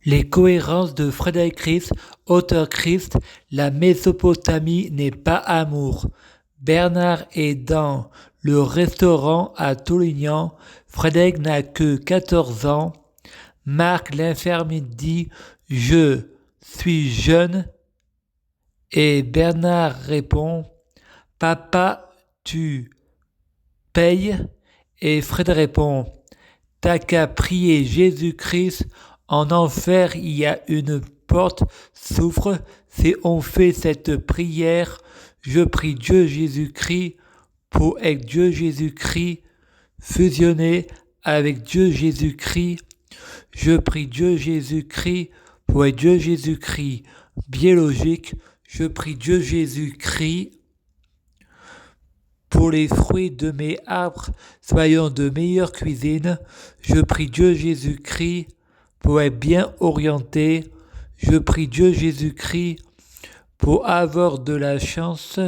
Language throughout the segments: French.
Les cohérences de Frédéric Christ, auteur Christ, la Mésopotamie n'est pas amour. Bernard est dans le restaurant à Toulignan. Frédéric n'a que 14 ans. Marc l'infirmier dit « Je suis jeune ». Et Bernard répond « Papa, tu payes ?» Et Frédéric répond « T'as qu'à prier Jésus-Christ. En enfer, il y a une porte s'ouvre. Si on fait cette prière, je prie Dieu Jésus-Christ pour être Dieu Jésus-Christ fusionné avec Dieu Jésus-Christ. Je prie Dieu Jésus-Christ pour être Dieu Jésus-Christ biologique. Je prie Dieu Jésus-Christ pour les fruits de mes arbres, soyons de meilleure cuisine. Je prie Dieu Jésus-Christ pour être bien orienté. Je prie Dieu Jésus-Christ pour avoir de la chance.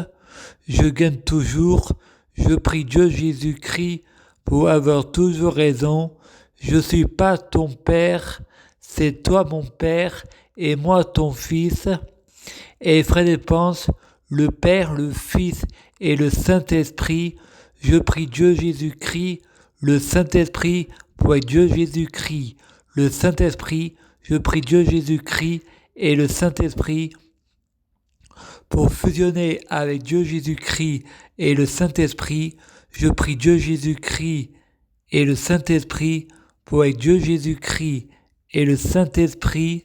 Je gagne toujours. Je prie Dieu Jésus-Christ pour avoir toujours raison. Je ne suis pas ton père, c'est toi mon père et moi ton fils. Et Fred pense, le Père, le Fils et le Saint-Esprit. Je prie Dieu Jésus-Christ, le Saint-Esprit pour être Dieu Jésus-Christ. Le Saint-Esprit, je prie Dieu Jésus-Christ et le Saint-Esprit pour fusionner avec Dieu Jésus-Christ et le Saint-Esprit. Je prie Dieu Jésus-Christ et le Saint-Esprit pour être Dieu Jésus-Christ et le Saint-Esprit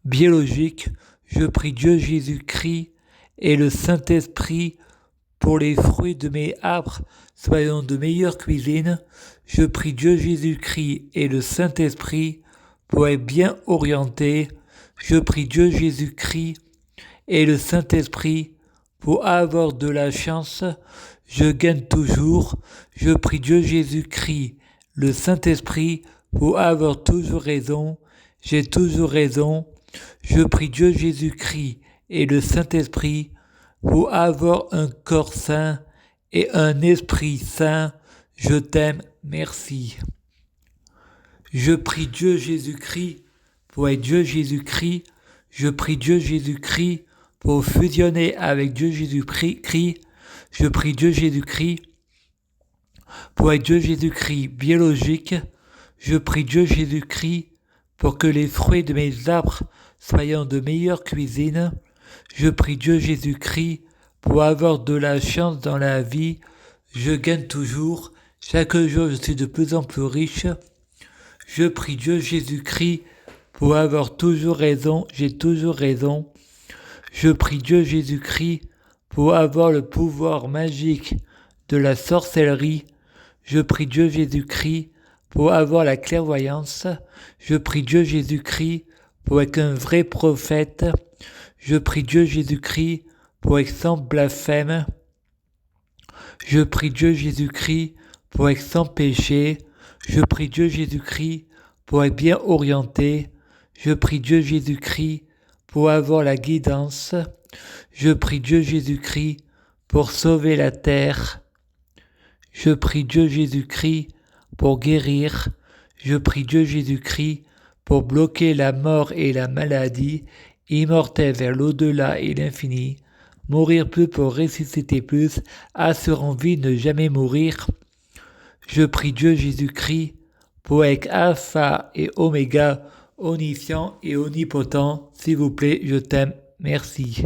biologique. Je prie Dieu Jésus-Christ et le Saint-Esprit pour les fruits de mes arbres, soyons de meilleure cuisine. Je prie Dieu Jésus-Christ et le Saint-Esprit pour être bien orienté. Je prie Dieu Jésus-Christ et le Saint-Esprit pour avoir de la chance. Je gagne toujours. Je prie Dieu Jésus-Christ, le Saint-Esprit pour avoir toujours raison. J'ai toujours raison. Je prie Dieu Jésus-Christ et le Saint-Esprit pour avoir un corps sain et un esprit sain. Je t'aime, merci. Je prie Dieu Jésus-Christ pour être Dieu Jésus-Christ. Je prie Dieu Jésus-Christ pour fusionner avec Dieu Jésus-Christ. Je prie Dieu Jésus-Christ pour être Dieu Jésus-Christ biologique. Je prie Dieu Jésus-Christ pour que les fruits de mes arbres soient de meilleure cuisine. Je prie Dieu Jésus-Christ pour avoir de la chance dans la vie. Je gagne toujours. Chaque jour, je suis de plus en plus riche. Je prie Dieu Jésus-Christ pour avoir toujours raison. J'ai toujours raison. Je prie Dieu Jésus-Christ pour avoir le pouvoir magique de la sorcellerie. Je prie Dieu Jésus-Christ pour avoir la clairvoyance. Je prie Dieu Jésus-Christ pour être un vrai prophète. Je prie Dieu Jésus-Christ pour être sans blasphème. Je prie Dieu Jésus-Christ pour être sans péché. Je prie Dieu Jésus-Christ pour être bien orienté. Je prie Dieu Jésus-Christ pour avoir la guidance. Je prie Dieu Jésus-Christ pour sauver la terre. Je prie Dieu Jésus-Christ pour guérir. Je prie Dieu Jésus-Christ pour bloquer la mort et la maladie, immortel vers l'au-delà et l'infini, mourir plus pour ressusciter plus, assurant vie ne jamais mourir. Je prie Dieu Jésus-Christ pour être alpha et oméga, omniscient et omnipotent. S'il vous plaît, je t'aime, merci.